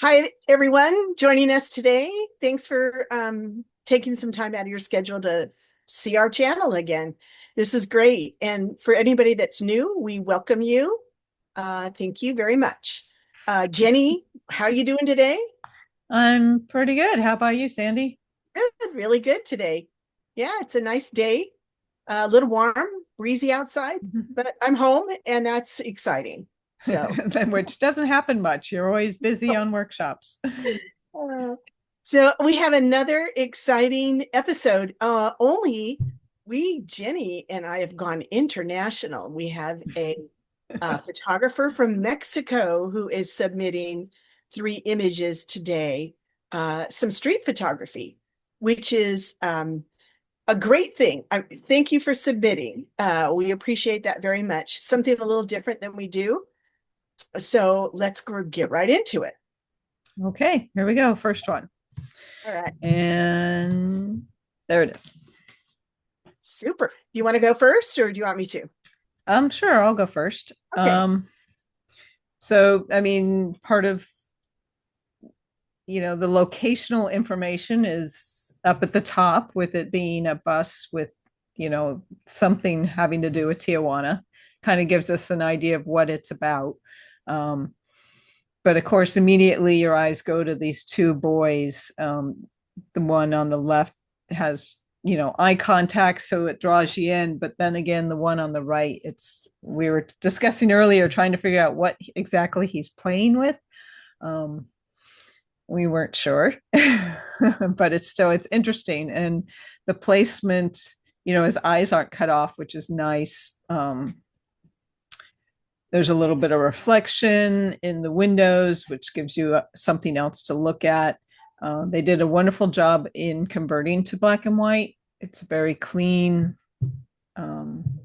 Hi, everyone joining us today. Thanks for taking some time out of your schedule to see our channel again. This is great. And for anybody that's new, we welcome you. Thank you very much. Jenny, how are you doing today? I'm pretty good. How about you, Sandy? Good, really good today. Yeah, it's a nice day, a little warm, breezy outside, but I'm home and that's exciting. So, Which doesn't happen much. You're always busy on workshops. Uh, so we have another exciting episode. Only Jenny and I have gone international. We have a photographer from Mexico who is submitting 3 images today, some street photography, which is a great thing. Thank you for submitting. We appreciate that very much. Something a little different than we do. So let's get right into it. Okay, here we go. First one. All right. And there it is. Super. Do you want to go first or do you want me to? I'm sure I'll go first. Okay. So I mean, part of the locational information is up at the top with it being a bus with, something having to do with Tijuana. Kind of gives us an idea of what it's about. Um, but of course, immediately your eyes go to these two boys. The one on the left has, eye contact, so it draws you in. But then again, the one on the right, we were discussing earlier, trying to figure out what exactly he's playing with. We weren't sure, but it's interesting. And the placement, his eyes aren't cut off, which is nice. There's a little bit of reflection in the windows, which gives you something else to look at. They did a wonderful job in converting to black and white. It's a very um,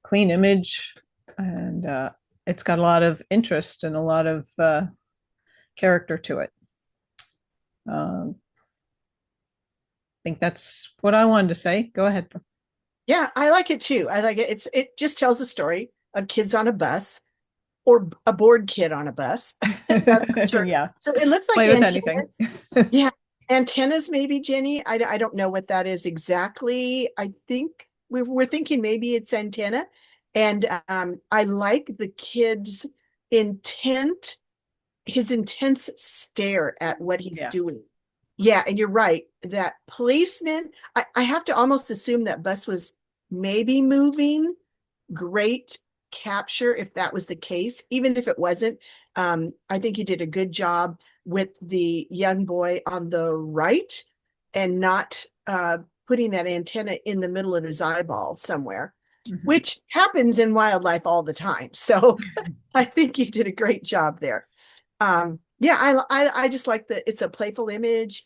clean image, and it's got a lot of interest and a lot of character to it. I think that's what I wanted to say. Go ahead. Yeah, I like it too. I like it. It just tells a story of kids on a bus or a bored kid on a bus. That's for sure. Yeah, So it looks like play with anything. antennas. Yeah, antennas maybe, Jenny. I don't know what that is exactly. I think we're thinking maybe it's antenna. And I like the kid's intent, his intense stare at what he's Yeah. doing. Yeah, and you're right. That placement, I have to almost assume that bus was maybe moving. Great capture if that was the case. Even if it wasn't, I think you did a good job with the young boy on the right and not putting that antenna in the middle of his eyeball somewhere, Mm-hmm. which happens in wildlife all the time. So I think you did a great job there. Yeah, I just like that it's a playful image.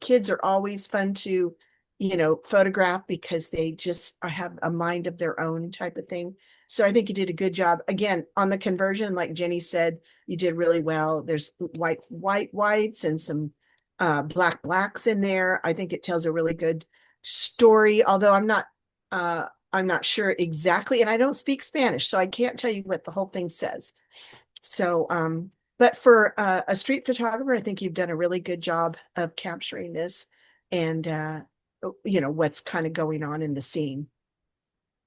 Kids are always fun to, photograph because they just have a mind of their own type of thing. So I think you did a good job. Again, on the conversion, like Jenny said, you did really well. There's whites and some blacks in there. I think it tells a really good story, although I'm not sure exactly, and I don't speak Spanish, so I can't tell you what the whole thing says. So but for a street photographer, I think you've done a really good job of capturing this and what's kind of going on in the scene.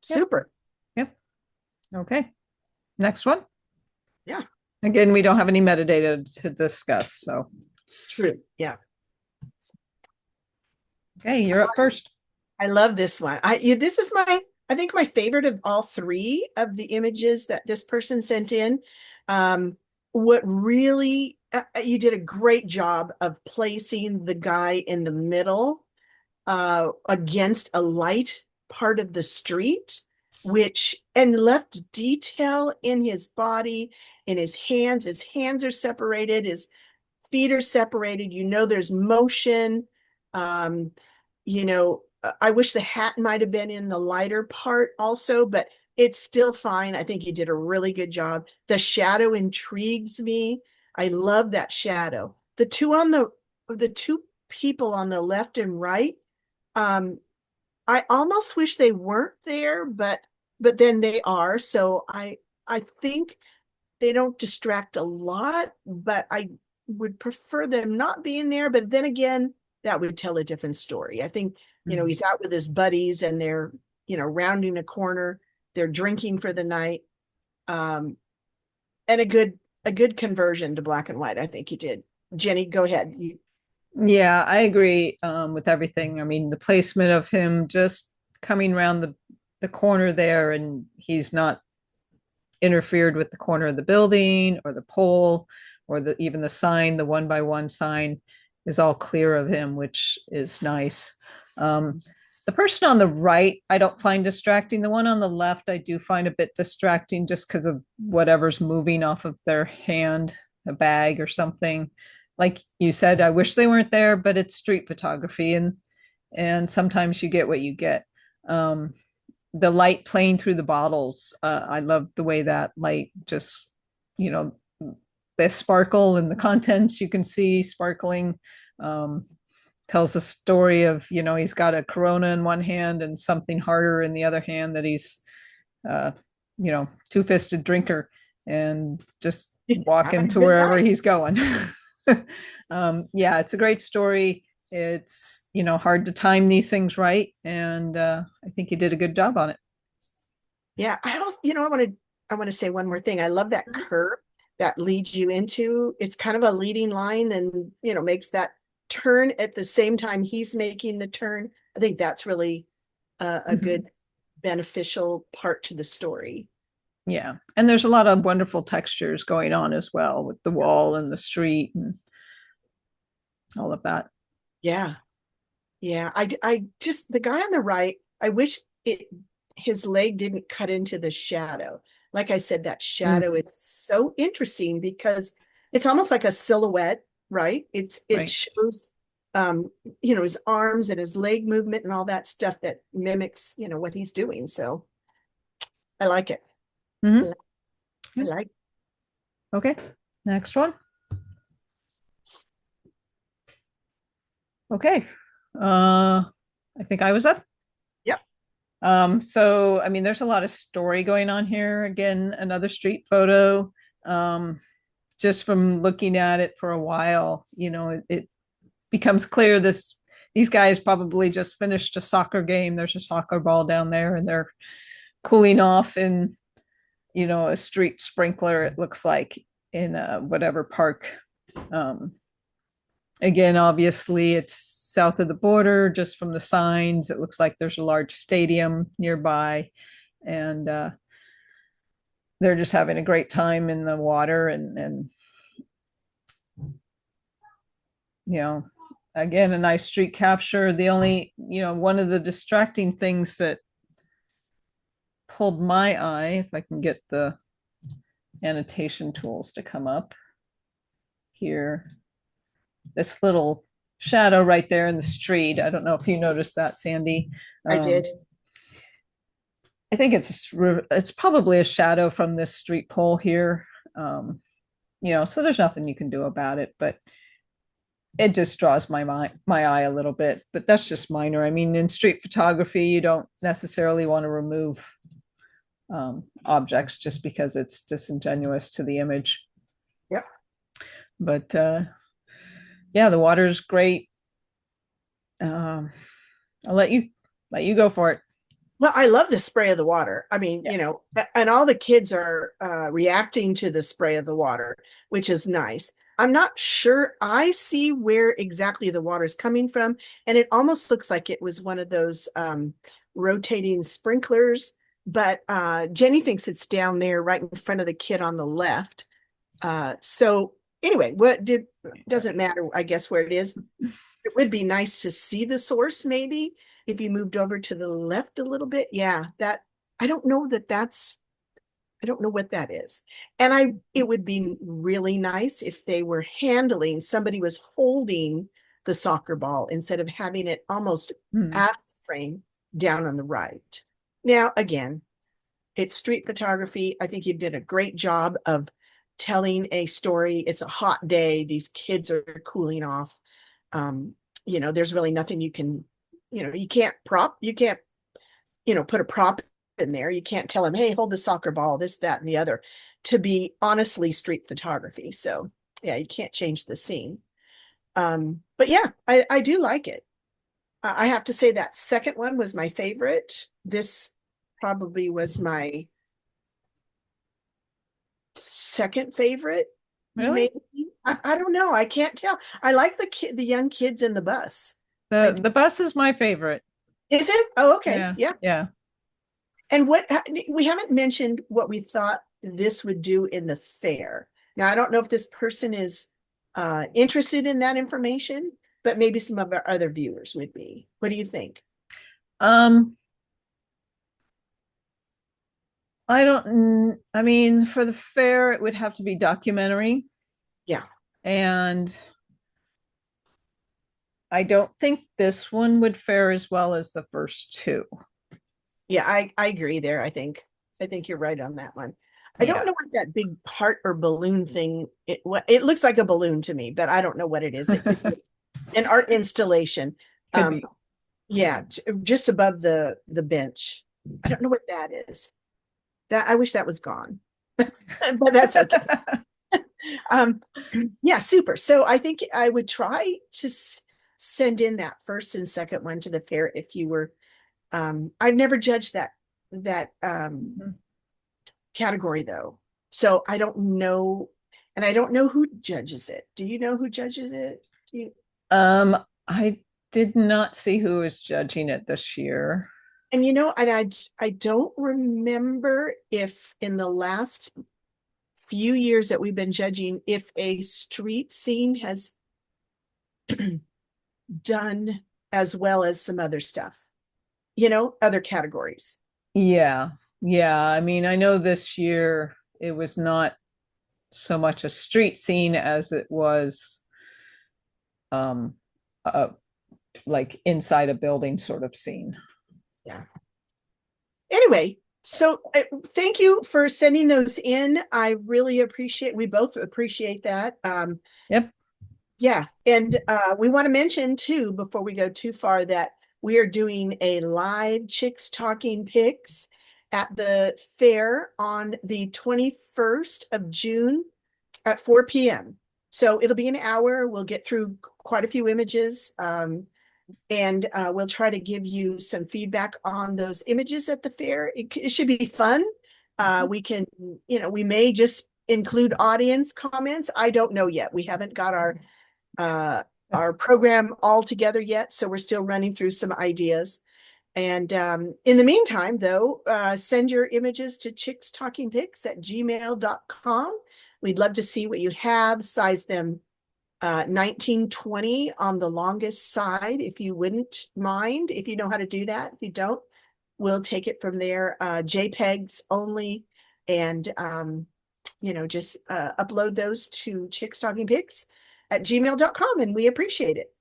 Yep. Super. Yep. Okay. Next one. Yeah, Again, we don't have any metadata to discuss. So, true. Yeah. okay, you're up first. I love this one. This is I think my favorite of all three of the images that this person sent in. What really you did a great job of placing the guy in the middle against a light part of the street, which and left detail in his body, in his hands. His hands are separated, his feet are separated. There's motion. Um, I wish the hat might have been in the lighter part also, but it's still fine. I think you did a really good job. The shadow intrigues me. I love that shadow. The two people on the left and right, um, I almost wish they weren't there, but then they are. So I think they don't distract a lot, but would prefer them not being there, but then again, that would tell a different story. I think, Mm. he's out with his buddies and they're, rounding a corner, they're drinking for the night. Um, and a good conversion to black and white, I think he did. Jenny, go ahead. Yeah, I agree with everything. I mean, the placement of him just coming around the corner there, and he's not interfered with the corner of the building or the pole or even the sign, the 1 by 1 sign is all clear of him, which is nice. The person on the right, I don't find distracting. The one on the left, I do find a bit distracting just because of whatever's moving off of their hand, a bag or something. Like you said, I wish they weren't there, but it's street photography, and sometimes you get what you get. Um, the light playing through the bottles. I love the way that light just, you know, the sparkle and the contents you can see sparkling. Um, Tells a story of, he's got a Corona in one hand and something harder in the other hand, that he's, uh, two-fisted drinker and just walking Having a to good wherever night. he's going. Yeah, it's a great story. It's, hard to time these things right. And I think he did a good job on it. Yeah, I also, I want to say one more thing. I love that curve that leads you into, it's kind of a leading line and, makes that turn at the same time he's making the turn. I think that's really a Mhm. good beneficial part to the story. Yeah. And there's a lot of wonderful textures going on as well with the wall and the street and all of that. Yeah. Yeah. I just, the guy on the right, I wish his leg didn't cut into the shadow. Like I said, that shadow Mm, is so interesting because it's almost like a silhouette, right? It right. shows, um, his arms and his leg movement and all that stuff that mimics, what he's doing. So I like it. Hmm. I like. Okay. Next one. Okay. I think I was up. Yep. So I mean, there's a lot of story going on here. Again, another street photo. Um, just from looking at it for a while, it becomes clear these guys probably just finished a soccer game. There's a soccer ball down there, and they're cooling off in, a street sprinkler. It looks like in whatever park. Um, Again, obviously, it's south of the border. Just from the signs, it looks like there's a large stadium nearby, and they're just having a great time in the water. And you know, again, a nice street capture. The only, one of the distracting things that pulled my eye, if I can get the annotation tools to come up here, this little shadow right there in the street. I don't know if you noticed that, Sandy. I Um, did. I think it's probably a shadow from this street pole here. Um, so there's nothing you can do about it, but it just draws my eye a little bit. But that's just minor. I mean, in street photography, you don't necessarily want to remove objects just because it's disingenuous to the image. Yep. But yeah, the water's great. Um, I'll let you go for it. Well, I love the spray of the water. I mean, Yeah. and all the kids are reacting to the spray of the water, which is nice. I'm not sure I see where exactly the water is coming from, and it almost looks like it was one of those rotating sprinklers. But Jenny thinks it's down there, right in front of the kid on the left. So anyway, what did doesn't matter, I guess, where it is. It would be nice to see the source maybe if you moved over to the left a little bit. Yeah, that I don't know I don't know what that is. And it would be really nice if they were handling, somebody was holding the soccer ball instead of having it almost Hmm. out of the frame down on the right. Now, again, it's street photography. I think you did a great job of telling a story. It's a hot day. These kids are cooling off. Um, there's really nothing you can't, put a prop in there. You can't tell them, hey, hold the soccer ball, this, that, and the other, to be honestly street photography. So Yeah, you can't change the scene. But yeah, I do like it. I have to say that second one was my favorite. This probably was my second favorite, Really? maybe. I don't know. I can't tell. I like the young kids in the bus. I The do. the bus is my favorite. Is it? Oh, okay. Yeah, Yeah. yeah. And what we haven't mentioned what we thought this would do in the fair. Now, I don't know if this person is interested in that information, but maybe some of our other viewers would be. What do you think? Um, I don't, I mean, for the fair, it would have to be documentary. Yeah. And I don't think this one would fare as well as the first two. Yeah, I agree there. I think you're right on that one. I don't Yeah. know what that big heart or balloon thing it looks like a balloon to me, but I don't know what it is. It could be an art installation. Could Um be. yeah, just above the bench. I don't know what that is. That I wish that was gone. But that's okay. Um yeah, super. So I think I would try to send in that first and second one to the fair if you were I've never judged that category though. So I don't know, and I don't know who judges it. Do you know who judges it? Do you, I did not see who was judging it this year. and I don't remember if in the last few years that we've been judging, if a street scene has done as well as some other stuff, other categories. Yeah. Yeah. I mean, I know this year it was not so much a street scene as it was um a, like inside a building sort of scene. Yeah. Anyway, so thank you for sending those in. I really appreciate, we both appreciate that. Yep. Yeah. And we want to mention too, before we go too far, that we are doing a live Chicks Talking Pics at the fair on the 21st of June at 4 p.m. So it'll be an hour. We'll get through quite a few images. And we'll try to give you some feedback on those images at the fair. It should be fun. We can, we may just include audience comments. I don't know yet. We haven't got uh, our program all together yet, so we're still running through some ideas. And in the meantime, though, send your images to chickstalkingpics@gmail.com. We'd love to see what you have. Size them 1920 on the longest side, if you wouldn't mind, if you know how to do that. If you don't, we'll take it from there. JPEGs only, and just upload those to chickstalkingpics@gmail.com, and we appreciate it.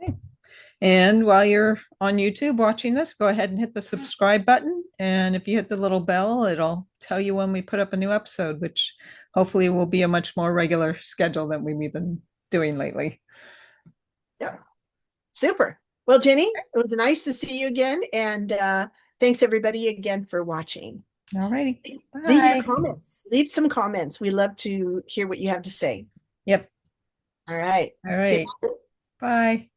Okay. And while you're on YouTube watching this, go ahead and hit the subscribe button. And if you hit the little bell, it'll tell you when we put up a new episode, which hopefully will be a much more regular schedule than we've been doing lately. Yeah, super. Well, Jenny, it was nice to see you again, and thanks everybody again for watching. All righty. Leave your Bye. comments. Leave some comments. We love to hear what you have to say. Yep. All right. All Good right. night. Bye.